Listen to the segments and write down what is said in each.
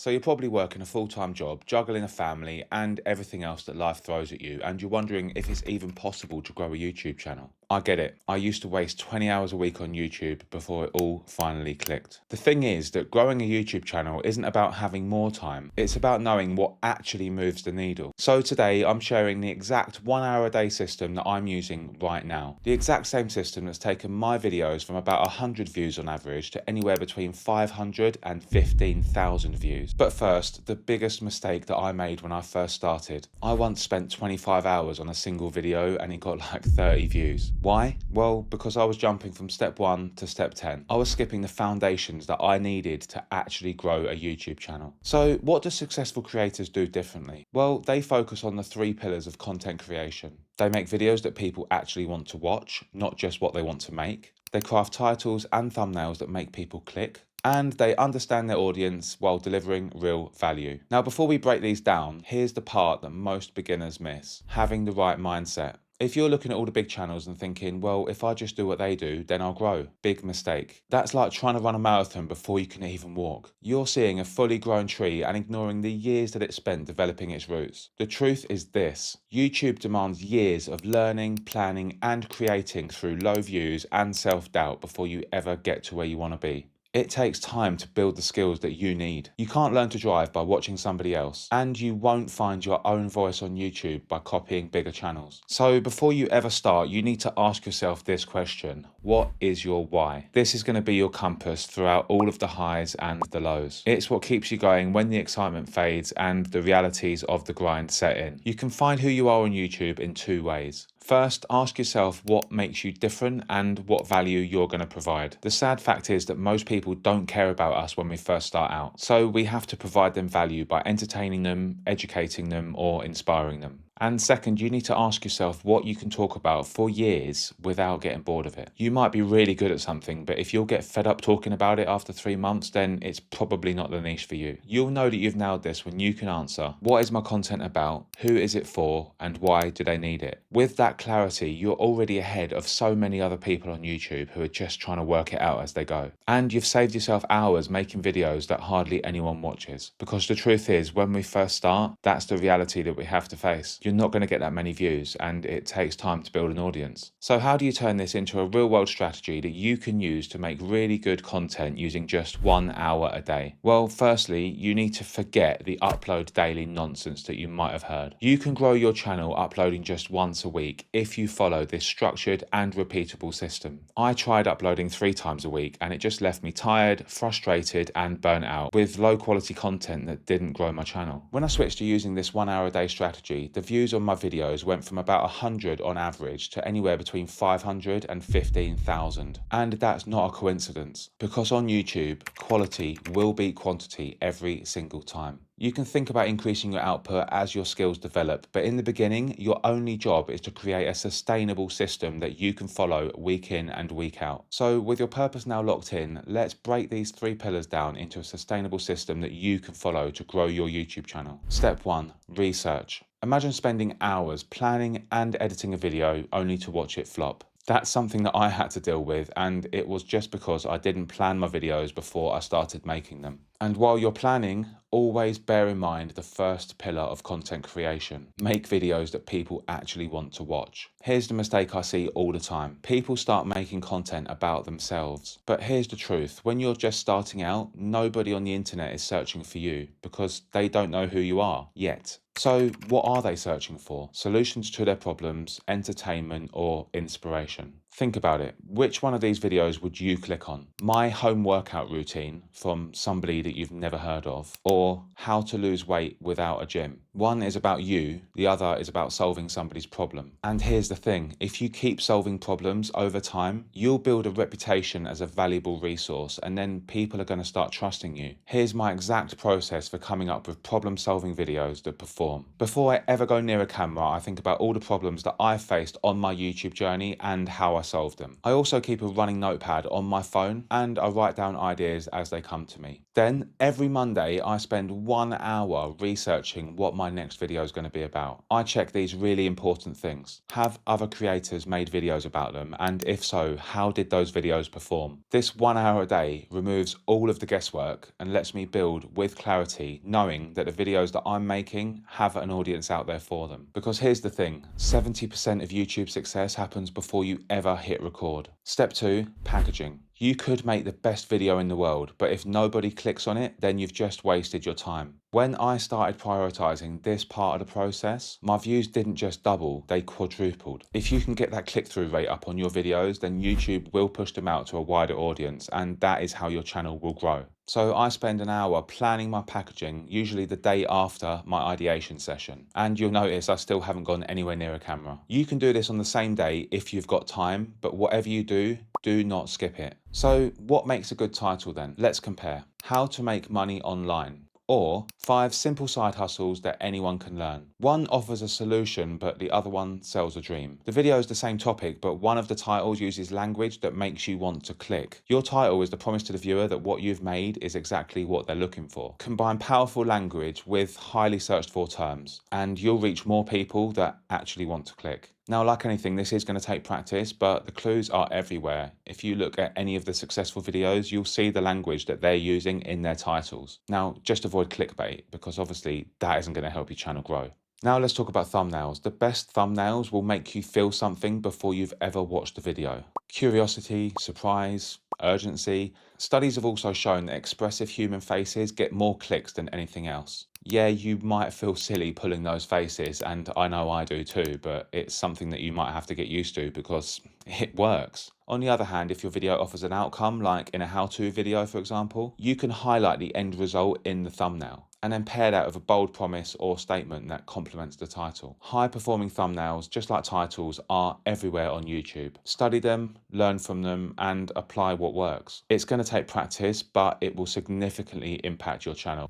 So you're probably working a full-time job, juggling a family and everything else that life throws at you, and you're wondering if it's even possible to grow a YouTube channel. I get it. I used to waste 20 hours a week on YouTube before it all finally clicked. The thing is that growing a YouTube channel isn't about having more time. It's about knowing what actually moves the needle. So today I'm sharing the exact 1 hour a day system that I'm using right now. The exact same system that's taken my videos from about 100 views on average to anywhere between 500 and 15,000 views. But first, the biggest mistake that I made when I first started. I once spent 25 hours on a single video and it got like 30 views. Why? Well, because I was jumping from step 1 to step 10. I was skipping the foundations that I needed to actually grow a YouTube channel. So what do successful creators do differently? Well, they focus on the 3 pillars of content creation. They make videos that people actually want to watch, not just what they want to make. They craft titles and thumbnails that make people click. And they understand their audience while delivering real value. Now, before we break these down, here's the part that most beginners miss: having the right mindset. If you're looking at all the big channels and thinking, well, if I just do what they do, then I'll grow. Big mistake. That's like trying to run a marathon before you can even walk. You're seeing a fully grown tree and ignoring the years that it spent developing its roots. The truth is this: YouTube demands years of learning, planning, and creating through low views and self-doubt before you ever get to where you want to be. It takes time to build the skills that you need. You can't learn to drive by watching somebody else, and you won't find your own voice on YouTube by copying bigger channels. So before you ever start, you need to ask yourself this question: what is your why? This is going to be your compass throughout all of the highs and the lows. It's what keeps you going when the excitement fades and the realities of the grind set in. You can find who you are on YouTube in 2 ways. First, ask yourself what makes you different and what value you're going to provide. The sad fact is that most people don't care about us when we first start out. So we have to provide them value by entertaining them, educating them, or inspiring them. And second, you need to ask yourself what you can talk about for years without getting bored of it. You might be really good at something, but if you'll get fed up talking about it after 3 months, then it's probably not the niche for you. You'll know that you've nailed this when you can answer: what is my content about? Who is it for? And why do they need it? With that clarity, you're already ahead of so many other people on YouTube who are just trying to work it out as they go. And you've saved yourself hours making videos that hardly anyone watches. Because the truth is, when we first start, that's the reality that we have to face. You're not going to get that many views, and it takes time to build an audience. So how do you turn this into a real world strategy that you can use to make really good content using just 1 hour a day? Well, firstly, you need to forget the upload daily nonsense that you might have heard. You can grow your channel uploading just once a week if you follow this structured and repeatable system. I tried uploading 3 times a week and it just left me tired, frustrated, and burnt out with low quality content that didn't grow my channel. When I switched to using this 1 hour a day strategy, the views on my videos went from about 100 on average to anywhere between 500 and 15,000. And that's not a coincidence, because on YouTube, quality will beat quantity every single time. You can think about increasing your output as your skills develop, but in the beginning, your only job is to create a sustainable system that you can follow week in and week out. So with your purpose now locked in, let's break these 3 pillars down into a sustainable system that you can follow to grow your YouTube channel. Step 1, research. Imagine spending hours planning and editing a video only to watch it flop. That's something that I had to deal with, and it was just because I didn't plan my videos before I started making them. And while you're planning, always bear in mind the first pillar of content creation: make videos that people actually want to watch. Here's the mistake I see all the time: people start making content about themselves. But here's the truth: when you're just starting out, nobody on the internet is searching for you because they don't know who you are yet. So what are they searching for? Solutions to their problems, entertainment, or inspiration? Think about it. Which one of these videos would you click on? My home workout routine from somebody that you've never heard of, or how to lose weight without a gym? One is about you, the other is about solving somebody's problem. And here's the thing: if you keep solving problems over time, you'll build a reputation as a valuable resource, and then people are going to start trusting you. Here's my exact process for coming up with problem-solving videos that perform. Before I ever go near a camera, I think about all the problems that I've faced on my YouTube journey and how I solve them. I also keep a running notepad on my phone and I write down ideas as they come to me. Then every Monday I spend 1 hour researching what my next video is going to be about. I check these really important things. Have other creators made videos about them? And if so, how did those videos perform? This 1 hour a day removes all of the guesswork and lets me build with clarity, knowing that the videos that I'm making have an audience out there for them. Because here's the thing, 70% of YouTube success happens before you ever hit record. Step 2, packaging. You could make the best video in the world, but if nobody clicks on it, then you've just wasted your time. When I started prioritizing this part of the process, my views didn't just double, they quadrupled. If you can get that click-through rate up on your videos, then YouTube will push them out to a wider audience, and that is how your channel will grow. So I spend an hour planning my packaging, usually the day after my ideation session. And you'll notice I still haven't gone anywhere near a camera. You can do this on the same day if you've got time, but whatever you do not skip it. So what makes a good title then? Let's compare. How to make money online. Or 5 simple side hustles that anyone can learn. One offers a solution, but the other one sells a dream. The video is the same topic, but one of the titles uses language that makes you want to click. Your title is the promise to the viewer that what you've made is exactly what they're looking for. Combine powerful language with highly searched for terms, and you'll reach more people that actually want to click. Now, like anything, this is going to take practice, but the clues are everywhere. If you look at any of the successful videos, you'll see the language that they're using in their titles. Now, just avoid clickbait, because obviously that isn't going to help your channel grow. Now let's talk about thumbnails. The best thumbnails will make you feel something before you've ever watched the video. Curiosity, surprise, urgency. Studies have also shown that expressive human faces get more clicks than anything else. Yeah, you might feel silly pulling those faces, and I know I do too, but it's something that you might have to get used to because it works. On the other hand, if your video offers an outcome, like in a how-to video, for example, you can highlight the end result in the thumbnail and then pair that with a bold promise or statement that complements the title. High-performing thumbnails, just like titles, are everywhere on YouTube. Study them, learn from them, and apply what works. It's going to take practice, but it will significantly impact your channel.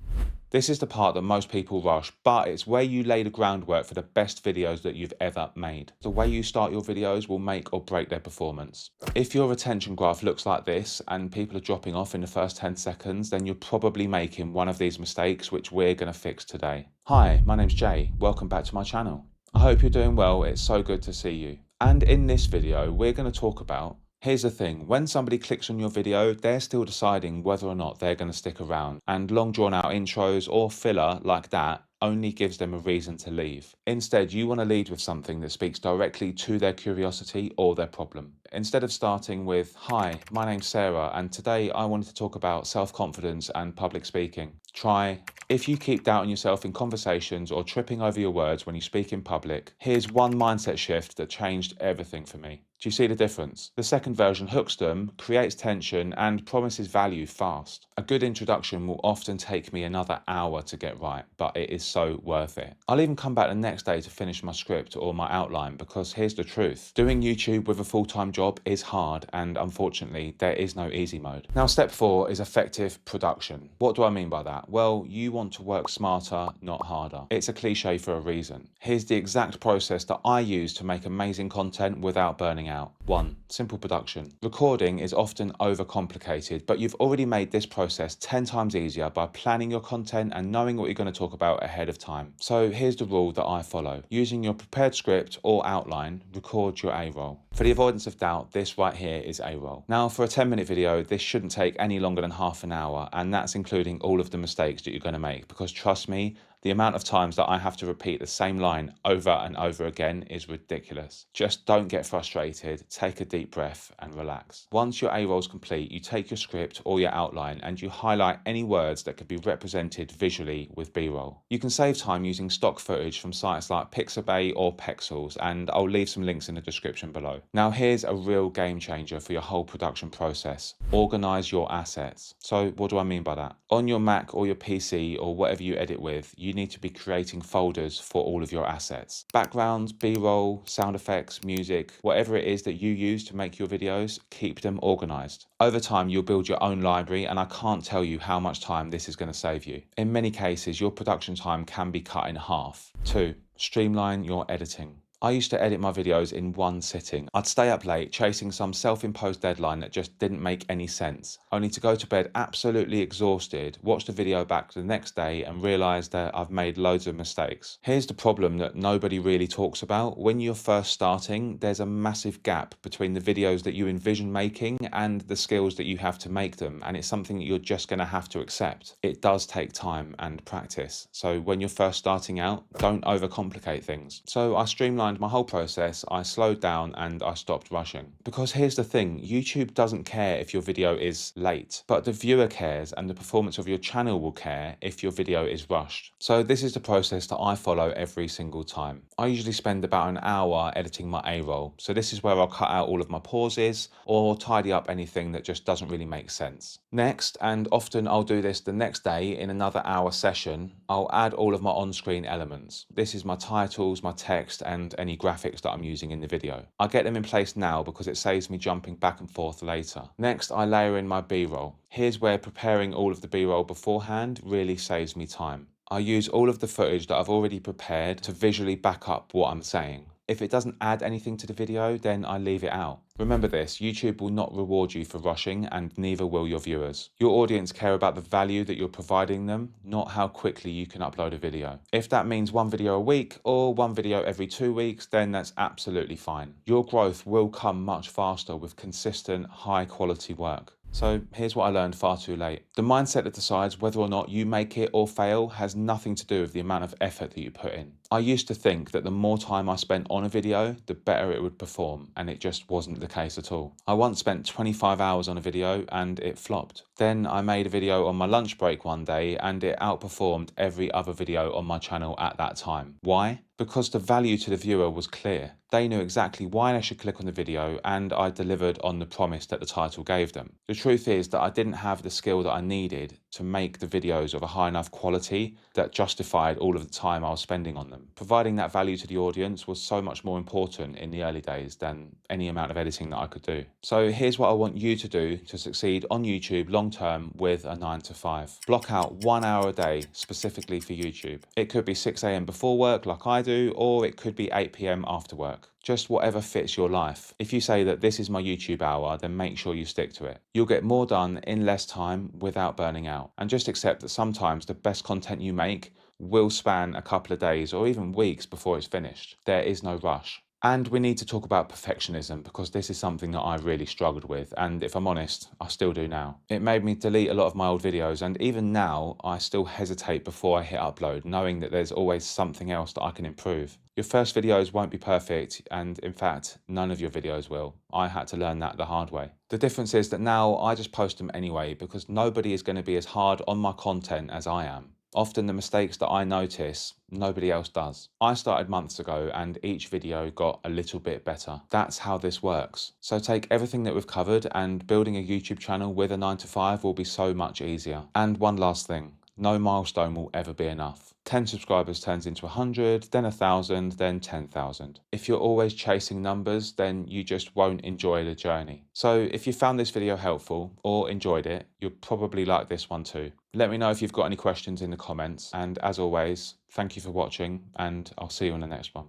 This is the part that most people rush, but it's where you lay the groundwork for the best videos that you've ever made. The way you start your videos will make or break their performance. If your retention graph looks like this and people are dropping off in the first 10 seconds, then you're probably making one of these mistakes, which we're going to fix today. Hi, my name's Jay. Welcome back to my channel. I hope you're doing well. It's so good to see you. And in this video, we're going to talk about. Here's the thing, when somebody clicks on your video, they're still deciding whether or not they're going to stick around, and long drawn out intros or filler like that only gives them a reason to leave. Instead, you want to lead with something that speaks directly to their curiosity or their problem. Instead of starting with, "Hi, my name's Sarah, and today I wanted to talk about self-confidence and public speaking." Try, "If you keep doubting yourself in conversations or tripping over your words when you speak in public, here's one mindset shift that changed everything for me." Do you see the difference? The second version hooks them, creates tension, and promises value fast. A good introduction will often take me another hour to get right, but it is so worth it. I'll even come back the next day to finish my script or my outline, because here's the truth. Doing YouTube with a full-time job is hard, and unfortunately, there is no easy mode. Now, step 4 is effective production. What do I mean by that? Well, you want to work smarter, not harder. It's a cliche for a reason. Here's the exact process that I use to make amazing content without burning out. 1. Simple production. Recording is often overcomplicated, but you've already made this process 10 times easier by planning your content and knowing what you're going to talk about ahead of time. So here's the rule that I follow. Using your prepared script or outline, record your A-roll. For the avoidance of doubt, this right here is A-roll. Now, for a 10-minute video, this shouldn't take any longer than half an hour, and that's including all of the mistakes that you're going to make, because trust me, the amount of times that I have to repeat the same line over and over again is ridiculous. Just don't get frustrated, take a deep breath and relax. Once your A-roll's complete, you take your script or your outline and you highlight any words that could be represented visually with B-roll. You can save time using stock footage from sites like Pixabay or Pexels, and I'll leave some links in the description below. Now here's a real game changer for your whole production process. Organize your assets. So what do I mean by that? On your Mac or your PC or whatever you edit with, you need to be creating folders for all of your assets. Backgrounds, B-roll, sound effects, music, whatever it is that you use to make your videos, keep them organized. Over time, you'll build your own library, and I can't tell you how much time this is going to save you. In many cases, your production time can be cut in half. 2. Streamline your editing. I used to edit my videos in one sitting. I'd stay up late chasing some self-imposed deadline that just didn't make any sense, only to go to bed absolutely exhausted, watch the video back the next day and realise that I've made loads of mistakes. Here's the problem that nobody really talks about. When you're first starting, there's a massive gap between the videos that you envision making and the skills that you have to make them, and it's something that you're just going to have to accept. It does take time and practice, so when you're first starting out, don't overcomplicate things. So I streamlined my whole process, I slowed down and I stopped rushing. Because here's the thing, YouTube doesn't care if your video is late, but the viewer cares, and the performance of your channel will care if your video is rushed. So this is the process that I follow every single time. I usually spend about an hour editing my A-roll. So this is where I'll cut out all of my pauses or tidy up anything that just doesn't really make sense. Next, and often I'll do this the next day in another hour session, I'll add all of my on-screen elements. This is my titles, my text, and any graphics that I'm using in the video. I get them in place now because it saves me jumping back and forth later. Next, I layer in my B-roll. Here's where preparing all of the B-roll beforehand really saves me time. I use all of the footage that I've already prepared to visually back up what I'm saying. If it doesn't add anything to the video, then I leave it out. Remember this, YouTube will not reward you for rushing, and neither will your viewers. Your audience care about the value that you're providing them, not how quickly you can upload a video. If that means one video a week or one video every 2 weeks, then that's absolutely fine. Your growth will come much faster with consistent, high quality work. So here's what I learned far too late. The mindset that decides whether or not you make it or fail has nothing to do with the amount of effort that you put in. I used to think that the more time I spent on a video, the better it would perform, and it just wasn't the case at all. I once spent 25 hours on a video and it flopped. Then I made a video on my lunch break one day and it outperformed every other video on my channel at that time. Why? Because the value to the viewer was clear. They knew exactly why they should click on the video, and I delivered on the promise that the title gave them. The truth is that I didn't have the skill that I needed to make the videos of a high enough quality that justified all of the time I was spending on them. Providing that value to the audience was so much more important in the early days than any amount of editing that I could do. So here's what I want you to do to succeed on YouTube long term with a 9 to 5. Block out 1 hour a day specifically for YouTube. It could be 6 a.m. before work like I do, or it could be 8 p.m. after work. Just whatever fits your life. If you say that this is my YouTube hour, then make sure you stick to it. You'll get more done in less time without burning out. And just accept that sometimes the best content you make will span a couple of days or even weeks before it's finished. There is no rush. And we need to talk about perfectionism, because this is something that I really struggled with, and if I'm honest, I still do now. It made me delete a lot of my old videos, and even now I still hesitate before I hit upload, knowing that there's always something else that I can improve. Your first videos won't be perfect, and in fact, none of your videos will. I had to learn that the hard way. The difference is that now I just post them anyway, because nobody is going to be as hard on my content as I am. Often the mistakes that I notice, nobody else does. I started months ago and each video got a little bit better. That's how this works. So take everything that we've covered, and building a YouTube channel with a 9 to 5 will be so much easier. And one last thing, no milestone will ever be enough. 10 subscribers turns into 100, then 1,000, then 10,000. If you're always chasing numbers, then you just won't enjoy the journey. So if you found this video helpful or enjoyed it, you'll probably like this one too. Let me know if you've got any questions in the comments, and as always, thank you for watching, and I'll see you in the next one.